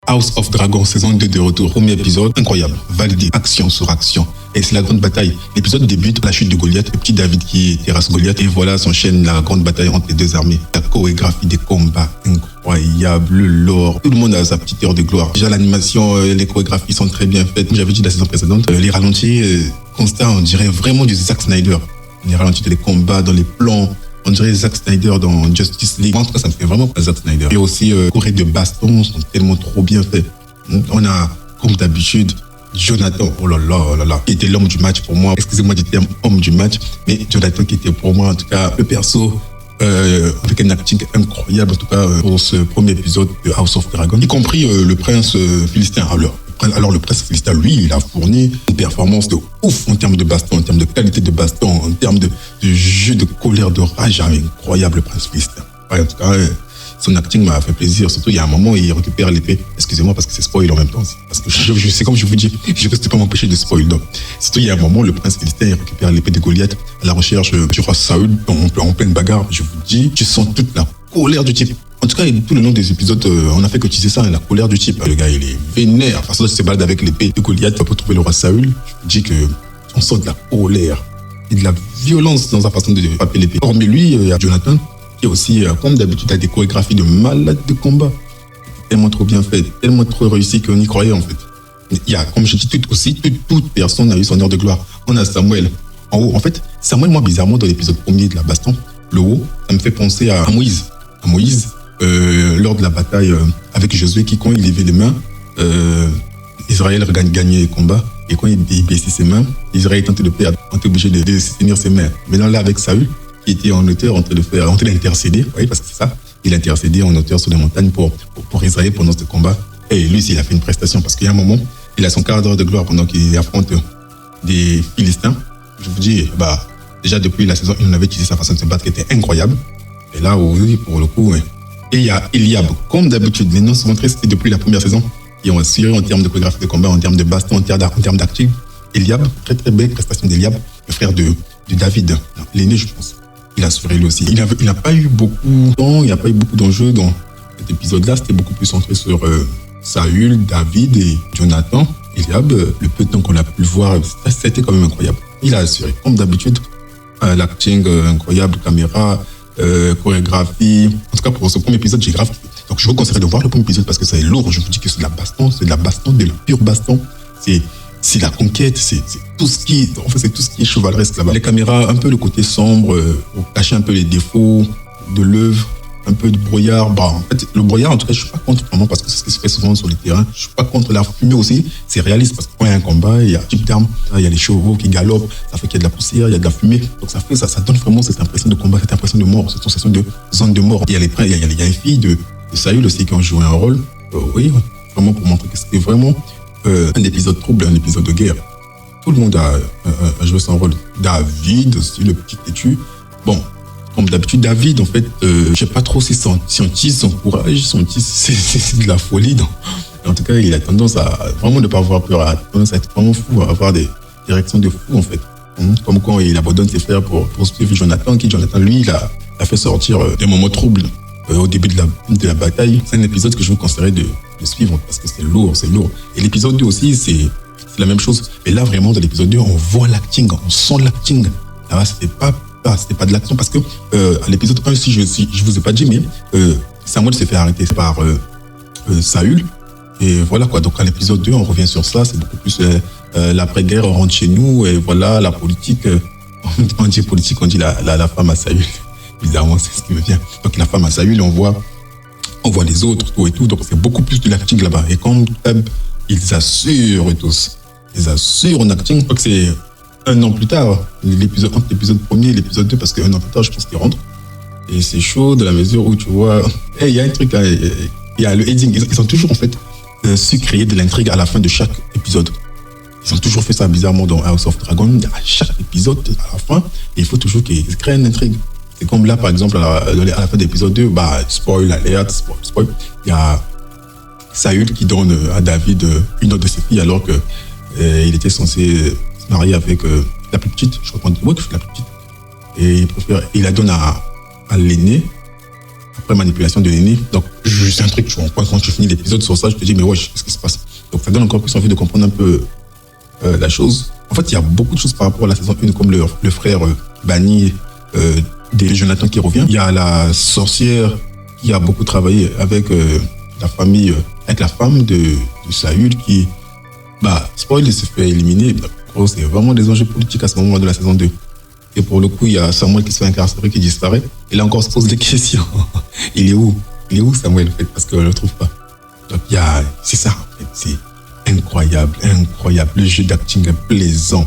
House of Dragon, saison 2 de retour. Premier épisode, incroyable, validé, action sur action. Et c'est la grande bataille. L'épisode débute la chute de Goliath, le petit David qui terrasse Goliath. Et voilà s'enchaîne la grande bataille entre les deux armées. La chorégraphie des combats, incroyable, le lore. Tout le monde a sa petite heure de gloire. Déjà l'animation, les chorégraphies sont très bien faites. J'avais dit la saison précédente, les ralentis constants, on dirait vraiment du Zack Snyder. Les ralentis des combats, dans les plans. On dirait Zack Snyder dans Justice League. En tout cas, ça me fait vraiment pas Zack Snyder. Et aussi, choré de bastons sont tellement trop bien faits. On a, comme d'habitude, Jonathan, oh là là là là, qui était l'homme du match pour moi. Excusez-moi du terme homme du match, mais Jonathan qui était pour moi, en tout cas, le perso, avec un acting incroyable, en tout cas, pour ce premier épisode de House of Dragon, y compris le prince philistin. Alors le prince philistin, lui, il a fourni une performance de ouf en termes de baston, en termes de qualité de baston, en termes de jeu de colère, de rage. Incroyable, le prince philistin. Ouais, en tout cas, son acting m'a fait plaisir. Surtout, il y a un moment où il récupère l'épée. Excusez-moi parce que c'est spoil en même temps. Parce que je sais, comme je vous dis, je ne peux pas m'empêcher de spoil. Donc, surtout, il y a un moment où le prince philistin il récupère l'épée de Goliath à la recherche du roi Saül en pleine bagarre. Je vous dis, tu sens toute la colère du type. En tout cas, tout le long des épisodes, on a fait que tu sais ça, la colère du type. Le gars, il est vénère. Enfin, ça, il se balade avec l'épée de Goliath pour trouver le roi Saül. Je vous dis qu'on sent de la colère et de la violence dans sa façon de frapper l'épée. Hormis lui, il y a Jonathan, qui est aussi, comme d'habitude, a des chorégraphies de malade de combat. Tellement trop bien fait, tellement trop réussi qu'on y croyait, en fait. Il y a, comme je dis, toute personne a eu son heure de gloire. On a Samuel en haut. En fait, Samuel, moi, bizarrement, dans l'épisode premier de la baston, le haut, ça me fait penser à Moïse. Lors de la bataille avec Josué, qui, quand il levait les mains, Israël gagnait le combat. Et quand il baissait ses mains, Israël tentait de perdre. On était obligé de tenir ses mains. Maintenant, là, avec Saül, qui était en hauteur, en train d'intercéder, vous voyez, parce que c'est ça, il intercédait en hauteur sur les montagnes pour Israël pendant ce combat. Et lui, il a fait une prestation, parce qu'il y a un moment, il a son quart d'heure de gloire pendant qu'il affronte des Philistins. Je vous dis, déjà depuis la saison, il en avait utilisé sa façon de se battre qui était incroyable. Et là, oui, pour le coup, et il y a Eliab, comme d'habitude, les noms sont rentrés, c'était depuis la première saison, qui ont assuré en termes de chorégraphie de combat, en termes de baston, en termes d'acting. Eliab, très très belle prestation d'Eliab, le frère de David, l'aîné, je pense. Il a assuré lui aussi. Il n'a pas eu beaucoup de temps, il n'y a pas eu beaucoup d'enjeux dans cet épisode-là. C'était beaucoup plus centré sur Saül, David et Jonathan. Eliab, le peu de temps qu'on a pu le voir, c'était quand même incroyable. Il a assuré, comme d'habitude, l'acting incroyable, caméra, chorégraphie. En tout cas, pour ce premier épisode, j'ai grave. Donc, je vous conseillerais de voir le premier épisode parce que ça est lourd. Je vous dis que c'est de la baston, de la pure baston. C'est la conquête, c'est tout ce qui est chevaleresque là-bas. Les caméras, un peu le côté sombre, pour cacher un peu les défauts de l'œuvre, un peu de brouillard. En fait, le brouillard, en tout cas, je suis pas contre vraiment parce que c'est ce qui se fait souvent sur les terrains. Je suis pas contre la fumée aussi. C'est réaliste parce que quand il y a un combat, il y a un type d'armes, il y a les chevaux qui galopent, ça fait qu'il y a de la poussière, il y a de la fumée. Donc ça donne vraiment cette impression de combat, cette impression de mort, cette sensation de zone de mort. Il y a les filles de Saül aussi qui ont joué un rôle. Oui, vraiment pour montrer que c'était vraiment un épisode trouble, un épisode de guerre. Tout le monde a joué son rôle. David aussi, le petit têtu. Bon, comme d'habitude, David, en fait, je sais pas trop si on utilise son courage, c'est de la folie. Donc, en tout cas, il a tendance à vraiment ne pas avoir peur, à tendance à être vraiment fou, à avoir des réactions de fou, en fait. Comme quand il abandonne ses frères pour suivre Jonathan, lui, il a fait sortir des moments troubles au début de la bataille. C'est un épisode que je vous conseillerais de suivre parce que c'est lourd. Et l'épisode 2 aussi, c'est la même chose. Mais là, vraiment, dans l'épisode 2, on voit l'acting, on sent l'acting. Là, c'était pas de l'action parce que à l'épisode 1, si je vous ai pas dit, mais Samuel s'est fait arrêter par Saül. Et voilà quoi. Donc à l'épisode 2, on revient sur ça. C'est beaucoup plus l'après-guerre, on rentre chez nous et voilà, la politique. On dit politique, on dit la femme à Saül. Bizarrement, c'est ce qui me vient. Donc la femme à Saül, on voit les autres, tout et tout. Donc c'est beaucoup plus de l'acting là-bas. Et comme ils assurent tous. Ils assurent en acting. Je crois que c'est un an plus tard, entre l'épisode 1er et l'épisode 2, parce qu'un an plus tard, je pense qu'ils rentrent. Et c'est chaud de la mesure où tu vois... Il y a un truc là, il y a le heading. Ils ont toujours en fait su créer de l'intrigue à la fin de chaque épisode. Ils ont toujours fait ça bizarrement dans House of Dragon. À chaque épisode, à la fin, il faut toujours qu'ils créent une intrigue. C'est comme là, par exemple, à la fin de l'épisode 2, spoil alert, spoil. Il y a Saül qui donne à David une autre de ses filles alors que il était censé se marier avec la plus petite. Je crois qu'on dit que c'est la plus petite. Et il la donne à l'aîné. après manipulation de l'aîné. Donc, c'est un truc, quand tu finis l'épisode sur ça, je te dis, mais wesh, qu'est-ce qui se passe? Donc, ça donne encore plus envie de comprendre un peu la chose. En fait, il y a beaucoup de choses par rapport à la saison 1, comme le frère banni de Jonathan qui revient. Il y a la sorcière qui a beaucoup travaillé avec la famille, avec la femme de Saül qui, spoil, il se fait éliminer. C'est vraiment des enjeux politiques à ce moment de la saison 2. Et pour le coup, il y a Samuel qui se fait incarcérer, qui disparaît. Et là encore, on se pose des questions. Il est où Samuel, en fait, parce qu'on ne le trouve pas. Donc, c'est ça, en fait. C'est incroyable. Le jeu d'acting est plaisant.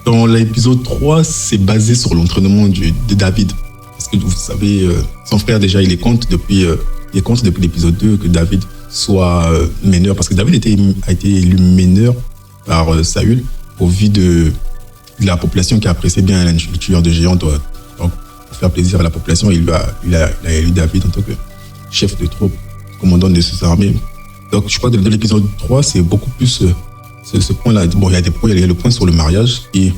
Dans l'épisode 3, c'est basé sur l'entraînement de David. Parce que vous savez, son frère, déjà, il est contre depuis l'épisode 2 que David soit meneur. Parce que David a été élu meneur par Saül au vu de la population qui appréciait bien le tueur de géants. Donc, pour faire plaisir à la population, il a élu David en tant que chef de troupe, commandant de ses armées. Donc, je crois que dans l'épisode 3, c'est beaucoup plus ce point-là. Bon, il y a le point sur le mariage qui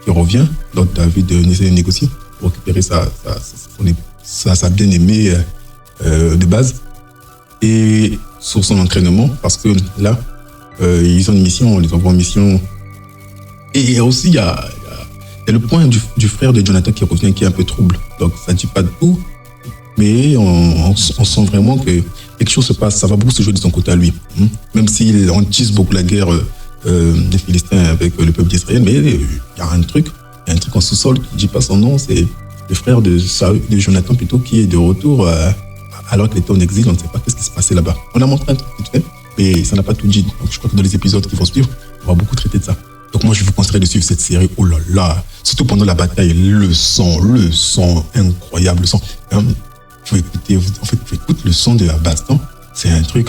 revient. Donc, David essaie de négocier pour récupérer sa bien-aimée de base. Et sur son entraînement, parce que là, ils ont une mission, on les envoie en mission. Et aussi, il y a le point du frère de Jonathan qui revient, qui est un peu trouble. Donc, ça ne dit pas de tout, mais on sent vraiment que quelque chose se passe. Ça va beaucoup se jouer de son côté à lui. Même s'il antise beaucoup la guerre des Philistins avec le peuple d'Israël, mais il y a un truc en sous-sol qui ne dit pas son nom. C'est le frère de Jonathan plutôt, qui est de retour alors qu'il était en exil. On ne sait pas qu'est-ce qui se passait là-bas. On a montré un truc vite fait, mais ça n'a pas tout dit. Donc, je crois que dans les épisodes qui vont suivre, on va beaucoup traiter de ça. Donc moi, je vous conseillerais de suivre cette série. Oh là là, surtout pendant la bataille, le son, incroyable, le son. Tu écoutes le son de la baston. C'est un truc,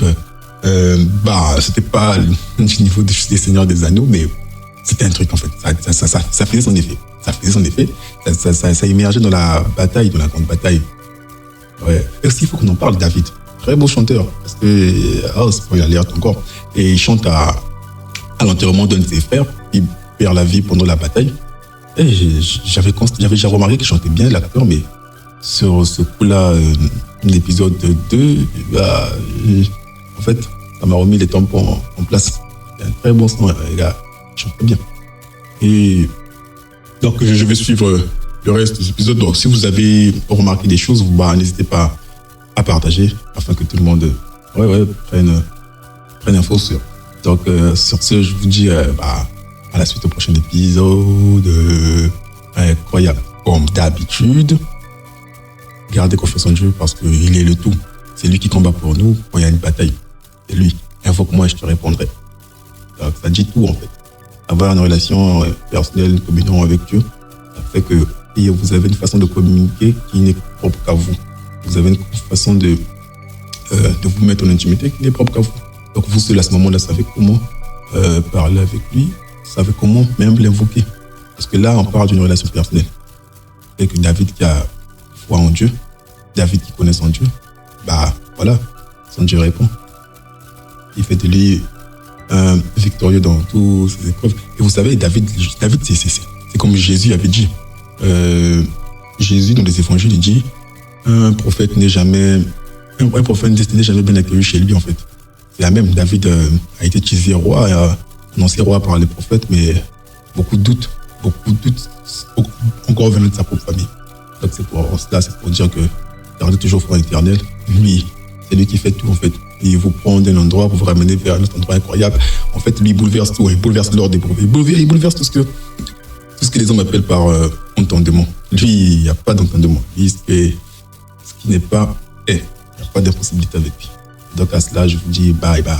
c'était pas du niveau des Seigneurs des Anneaux, mais c'était un truc en fait. Ça faisait son effet. Ça émergeait dans la bataille, dans la grande bataille. Ouais. Et aussi, il faut qu'on en parle, David. Très beau chanteur, parce que, il a l'air encore. Et il chante à l'enterrement d'un de ses frères, il perd la vie pendant la bataille. Et j'avais déjà remarqué qu'il chantait bien, l'acteur, mais sur ce coup-là, l'épisode 2, en fait, ça m'a remis les tampons en place. C'est un très bon son, les gars, il chante bien. Et donc, je vais suivre le reste des épisodes. Donc, si vous avez remarqué des choses, n'hésitez pas à partager afin que tout le monde prenne info sur. Donc, sur ce, je vous dis à la suite au prochain épisode. Incroyable. Comme d'habitude, gardez confiance en Dieu parce qu'il est le tout. C'est lui qui combat pour nous quand il y a une bataille. C'est lui. Invoque-moi et je te répondrai. Donc, ça dit tout en fait. Avoir une relation personnelle, une communion avec Dieu, ça fait que vous avez une façon de communiquer qui n'est propre qu'à vous. Vous avez une façon de vous mettre en intimité qui n'est propre qu'à vous. Donc vous seul à ce moment-là savez comment parler avec lui, savez comment même l'invoquer. Parce que là, on parle d'une relation personnelle. Avec David qui a foi en Dieu, David qui connaît son Dieu, voilà, son Dieu répond. Il fait de lui victorieux dans toutes ses épreuves. Et vous savez, David c'est comme Jésus avait dit. Jésus, dans les évangiles, il dit un prophète n'est jamais bien accueilli chez lui, en fait. C'est la même. David a été utilisé roi, annoncé roi par les prophètes, mais beaucoup de doutes, encore venant de sa propre famille. Donc c'est pour dire que gardez toujours foi éternelle. Lui, c'est lui qui fait tout, en fait. Il vous prend d'un endroit pour vous ramener vers un autre endroit incroyable. En fait, lui, il bouleverse tout. Il bouleverse l'ordre des prophètes. Il bouleverse tout ce que les hommes appellent par entendement. Lui, il n'y a pas d'entendement. Lui, ce qui n'est pas est. Il n'y a pas d'impossibilité avec lui. Donc à cela, je vous dis bye bye.